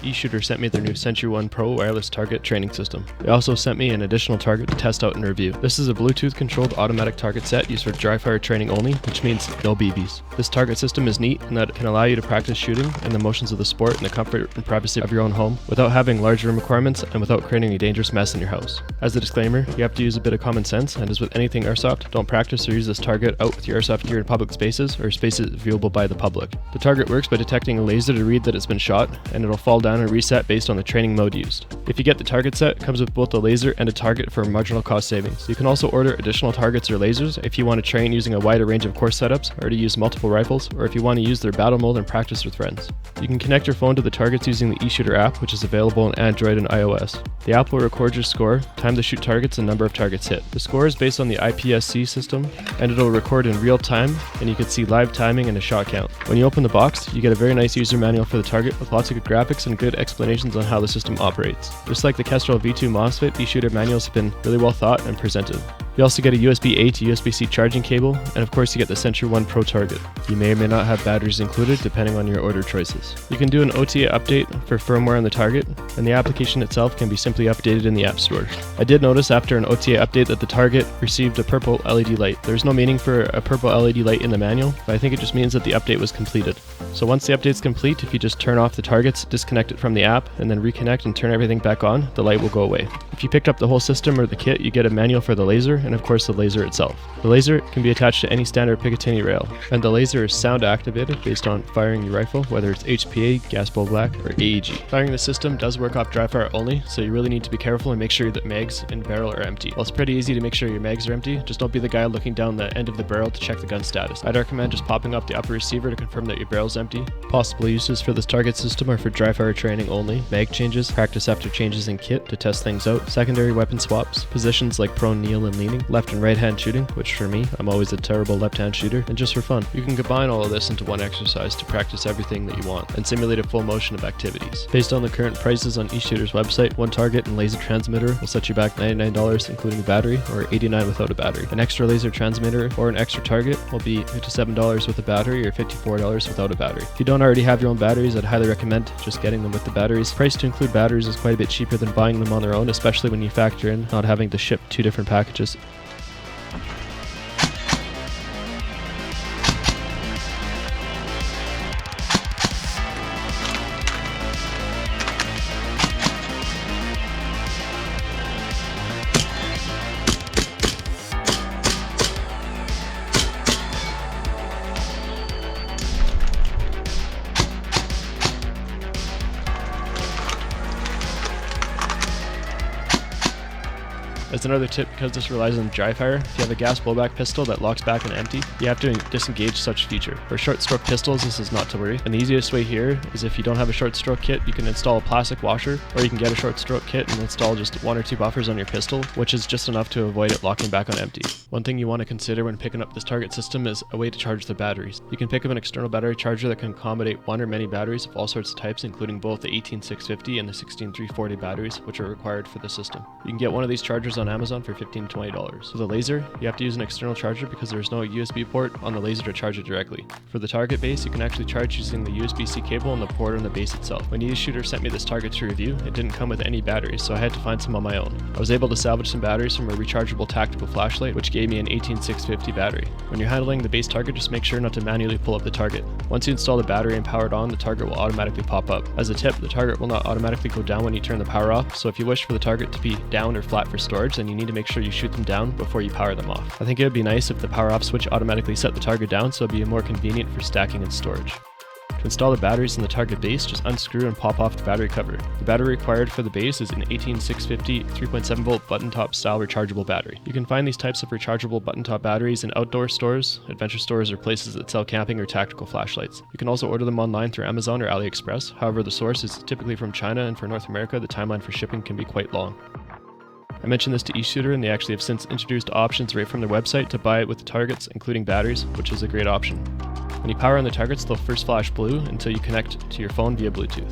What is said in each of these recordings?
eShooter sent me their new Sentry 1 Pro wireless target training system. They also sent me an additional target to test out and review. This is a Bluetooth controlled automatic target set used for dry fire training only, which means no BBs. This target system is neat in that it can allow you to practice shooting and the motions of the sport in the comfort and privacy of your own home without having large room requirements and without creating a dangerous mess in your house. As a disclaimer, you have to use a bit of common sense, and as with anything Airsoft, don't practice or use this target out with your Airsoft gear in public spaces or spaces viewable by the public. The target works by detecting a laser to read that it's been shot, and it'll fall down and reset based on the training mode used. If you get the target set, it comes with both a laser and a target for marginal cost savings. You can also order additional targets or lasers if you want to train using a wider range of course setups, or to use multiple rifles, or if you want to use their battle mode and practice with friends. You can connect your phone to the targets using the eShooter app, which is available on Android and iOS. The app will record your score, time to shoot targets, and number of targets hit. The score is based on the IPSC system, and it'll record in real time, and you can see live timing and a shot count. When you open the box, you get a very nice user manual for the target with lots of good graphics and good explanations on how the system operates. Just like the Kestrel V2 MOSFET, eShooter manuals have been really well thought and presented. You also get a USB-A to USB-C charging cable, and of course you get the Sentry 1 Pro target. You may or may not have batteries included depending on your order choices. You can do an OTA update for firmware on the target, and the application itself can be simply updated in the App Store. I did notice after an OTA update that the target received a purple LED light. There's no meaning for a purple LED light in the manual, but I think it just means that the update was completed. So once the update's complete, if you just turn off the targets, disconnect it from the app, and then reconnect and turn everything back on, the light will go away. If you picked up the whole system or the kit, you get a manual for the laser, and of course the laser itself. The laser can be attached to any standard Picatinny rail, and the laser is sound activated based on firing your rifle, whether it's HPA, gas blowback, or AEG. Firing the system does work off dry fire only, so you really need to be careful and make sure that mags and barrel are empty. Well, it's pretty easy to make sure your mags are empty, just don't be the guy looking down the end of the barrel to check the gun status. I'd recommend just popping up the upper receiver to confirm that your barrel's empty. Possible uses for this target system are for dry fire training only, mag changes, practice after changes in kit to test things out, secondary weapon swaps, positions like prone, kneel, and leaning, left and right hand shooting, which for me, I'm always a terrible left hand shooter, and just for fun. You can combine all of this into one exercise to practice everything that you want and simulate a full motion of activities. Based on the current prices on eShooter's website, one target and laser transmitter will set you back $99 including a battery, or $89 without a battery. An extra laser transmitter or an extra target will be $57 with a battery or $54 without a battery. If you don't already have your own batteries, I'd highly recommend just getting them with the batteries. Price to include batteries is quite a bit cheaper than buying them on their own, especially when you factor in not having to ship two different packages. As another tip, because this relies on dry fire, if you have a gas blowback pistol that locks back and empty, you have to disengage such feature. For short stroke pistols, this is not to worry, and the easiest way here is if you don't have a short stroke kit, you can install a plastic washer, or you can get a short stroke kit and install just 1 or 2 buffers on your pistol, which is just enough to avoid it locking back on empty. One thing you want to consider when picking up this target system is a way to charge the batteries. You can pick up an external battery charger that can accommodate one or many batteries of all sorts of types, including both the 18650 and the 16340 batteries, which are required for the system. You can get one of these chargers on Amazon for $15 to $20. For the laser, you have to use an external charger because there's no USB port on the laser to charge it directly. For the target base, you can actually charge using the USB-C cable and the port on the base itself. When eShooter sent me this target to review, it didn't come with any batteries, so I had to find some on my own. I was able to salvage some batteries from a rechargeable tactical flashlight, which gave me an 18650 battery. When you're handling the base target, just make sure not to manually pull up the target. Once you install the battery and power it on, the target will automatically pop up. As a tip, the target will not automatically go down when you turn the power off, so if you wish for the target to be down or flat for storage, then you need to make sure you shoot them down before you power them off. I think it would be nice if the power off switch automatically set the target down, so it would be more convenient for stacking and storage. To install the batteries in the target base, just unscrew and pop off the battery cover. The battery required for the base is an 18650 3.7 volt button top style rechargeable battery. You can find these types of rechargeable button top batteries in outdoor stores, adventure stores, or places that sell camping or tactical flashlights. You can also order them online through Amazon or AliExpress. However, the source is typically from China, and for North America, the timeline for shipping can be quite long. I mentioned this to eShooter, and they actually have since introduced options right from their website to buy it with the targets, including batteries, which is a great option. When you power on the targets, they'll first flash blue until you connect to your phone via Bluetooth.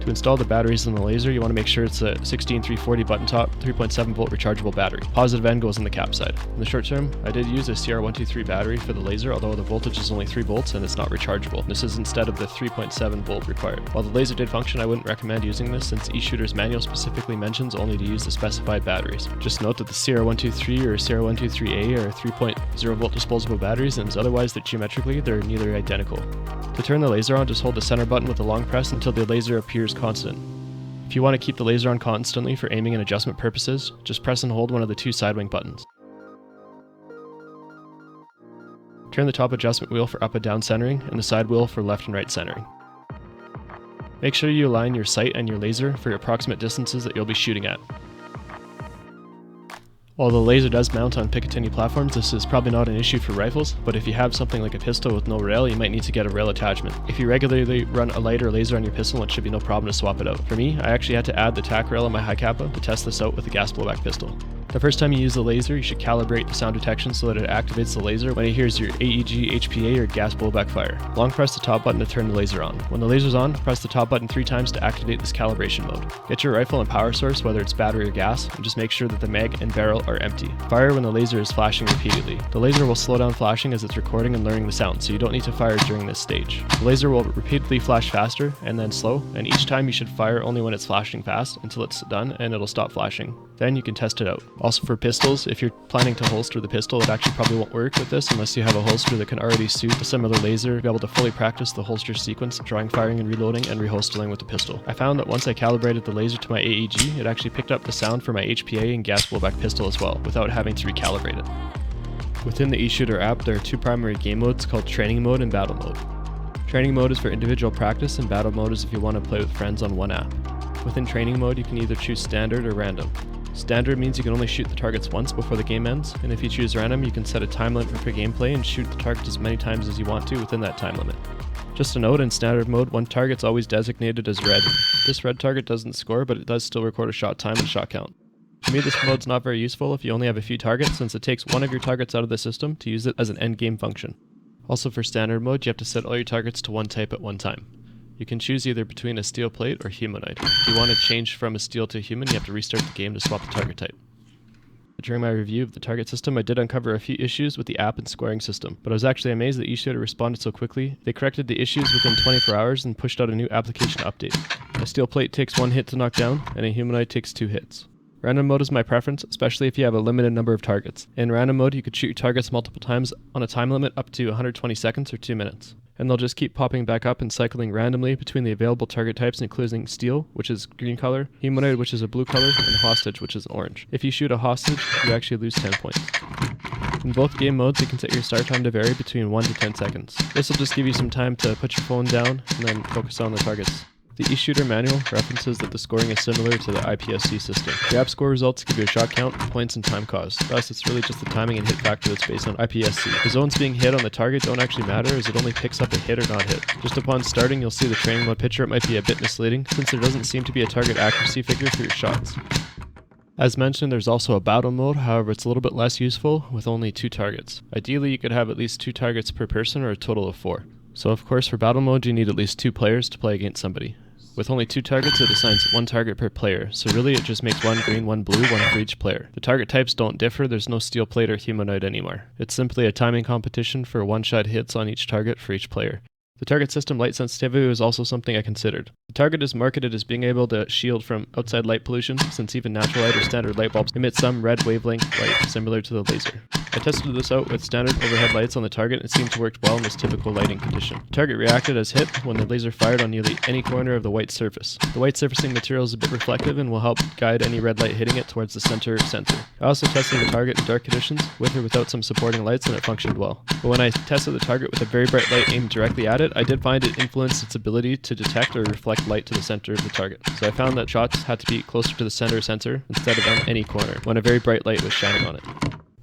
To To install the batteries in the laser, you want to make sure it's a 16340 button top, 3.7 volt rechargeable battery. Positive end goes in the cap side. In the short term, I did use a CR123 battery for the laser, although the voltage is only 3 volts and it's not rechargeable. This is instead of the 3.7 volt required. While the laser did function, I wouldn't recommend using this since eShooter's manual specifically mentions only to use the specified batteries. Just note that the CR123 or CR123A are 3.0 volt disposable batteries, and otherwise geometrically they're nearly identical. To turn the laser on, just hold the center button with a long press until the laser appears constant. If you want to keep the laser on constantly for aiming and adjustment purposes, just press and hold one of the 2 side wing buttons. Turn the top adjustment wheel for up and down centering and the side wheel for left and right centering. Make sure you align your sight and your laser for your approximate distances that you'll be shooting at. While the laser does mount on Picatinny platforms, this is probably not an issue for rifles, but if you have something like a pistol with no rail, you might need to get a rail attachment. If you regularly run a light or laser on your pistol, it should be no problem to swap it out. For me, I actually had to add the tack rail on my high kappa to test this out with a gas blowback pistol. The first time you use the laser, you should calibrate the sound detection so that it activates the laser when it hears your AEG, HPA, or gas blowback fire. Long press the top button to turn the laser on. When the laser's on, press the top button 3 times to activate this calibration mode. Get your rifle and power source, whether it's battery or gas, and just make sure that the mag and barrel are empty. Fire when the laser is flashing repeatedly. The laser will slow down flashing as it's recording and learning the sound, so you don't need to fire during this stage. The laser will repeatedly flash faster and then slow, and each time you should fire only when it's flashing fast until it's done and it'll stop flashing. Then you can test it out. Also for pistols, if you're planning to holster the pistol, it actually probably won't work with this unless you have a holster that can already suit a similar laser to be able to fully practice the holster sequence, drawing, firing, and reloading, and reholstering with the pistol. I found that once I calibrated the laser to my AEG, it actually picked up the sound for my HPA and gas blowback pistol as well, without having to recalibrate it. Within the eShooter app, there are 2 primary game modes called Training Mode and Battle Mode. Training Mode is for individual practice, and Battle Mode is if you want to play with friends on one app. Within Training Mode, you can either choose Standard or Random. Standard means you can only shoot the targets once before the game ends, and if you choose Random, you can set a time limit for gameplay and shoot the target as many times as you want to within that time limit. Just a note, in Standard Mode, one target's always designated as red. This red target doesn't score, but it does still record a shot time and shot count. For me, this mode's not very useful if you only have a few targets, since it takes one of your targets out of the system to use it as an endgame function. Also for Standard Mode, you have to set all your targets to one type at one time. You can choose either between a steel plate or humanoid. If you want to change from a steel to a human, you have to restart the game to swap the target type. During my review of the target system, I did uncover a few issues with the app and scoring system, but I was actually amazed that eShooter responded so quickly. They corrected the issues within 24 hours and pushed out a new application update. A steel plate takes 1 hit to knock down, and a humanoid takes 2 hits. Random mode is my preference, especially if you have a limited number of targets. In random mode, you could shoot your targets multiple times on a time limit up to 120 seconds or 2 minutes. And they'll just keep popping back up and cycling randomly between the available target types, including steel, which is green color, humanoid, which is a blue color, and hostage, which is orange. If you shoot a hostage, you actually lose 10 points. In both game modes, you can set your start time to vary between 1 to 10 seconds. This will just give you some time to put your phone down and then focus on the targets. The eShooter manual references that the scoring is similar to the IPSC system. The app score results give you a shot count, points, and time caused. Thus, it's really just the timing and hit factor that's based on IPSC. The zones being hit on the target don't actually matter, as it only picks up a hit or not hit. Just upon starting, you'll see the training mode picture. It might be a bit misleading, since there doesn't seem to be a target accuracy figure for your shots. As mentioned, there's also a battle mode, however it's a little bit less useful with only 2 targets. Ideally, you could have at least 2 targets per person or a total of 4. So of course, for battle mode, you need at least 2 players to play against somebody. With only 2 targets, it assigns 1 target per player, so really it just makes 1 green, 1 blue, 1 for each player. The target types don't differ, there's no steel plate or humanoid anymore. It's simply a timing competition for one-shot hits on each target for each player. The target system light sensitivity was also something I considered. The target is marketed as being able to shield from outside light pollution, since even natural light or standard light bulbs emit some red wavelength light similar to the laser. I tested this out with standard overhead lights on the target and it seemed to work well in this typical lighting condition. The target reacted as hit when the laser fired on nearly any corner of the white surface. The white surfacing material is a bit reflective and will help guide any red light hitting it towards the center sensor. I also tested the target in dark conditions, with or without some supporting lights, and it functioned well. But when I tested the target with a very bright light aimed directly at it, I did find it influenced its ability to detect or reflect light to the center of the target. So I found that shots had to be closer to the center sensor instead of on any corner when a very bright light was shining on it.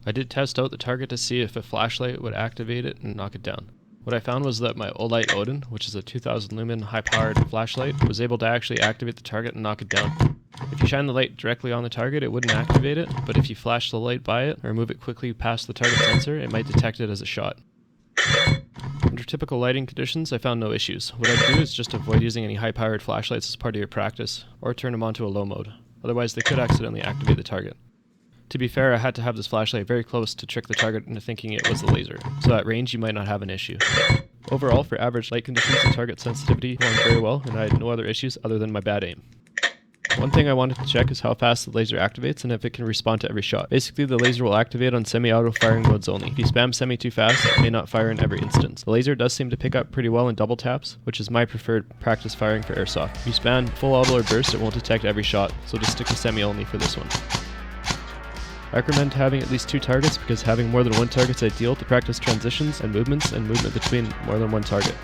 I did test out the target to see if a flashlight would activate it and knock it down. What I found was that my Olight Odin, which is a 2000 lumen high-powered flashlight, was able to actually activate the target and knock it down. If you shine the light directly on the target, it wouldn't activate it, but if you flash the light by it or move it quickly past the target sensor, it might detect it as a shot. Under typical lighting conditions, I found no issues. What I'd do is just avoid using any high-powered flashlights as part of your practice, or turn them onto a low mode. Otherwise, they could accidentally activate the target. To be fair, I had to have this flashlight very close to trick the target into thinking it was the laser, so at range you might not have an issue. Overall, for average light conditions, the target sensitivity performed very well, and I had no other issues other than my bad aim. One thing I wanted to check is how fast the laser activates and if it can respond to every shot. Basically, the laser will activate on semi-auto firing modes only. If you spam semi too fast, it may not fire in every instance. The laser does seem to pick up pretty well in double taps, which is my preferred practice firing for airsoft. If you spam full auto or burst, it won't detect every shot, so just stick to semi only for this one. I recommend having at least 2 targets because having more than one target is ideal to practice transitions and movement between more than one target.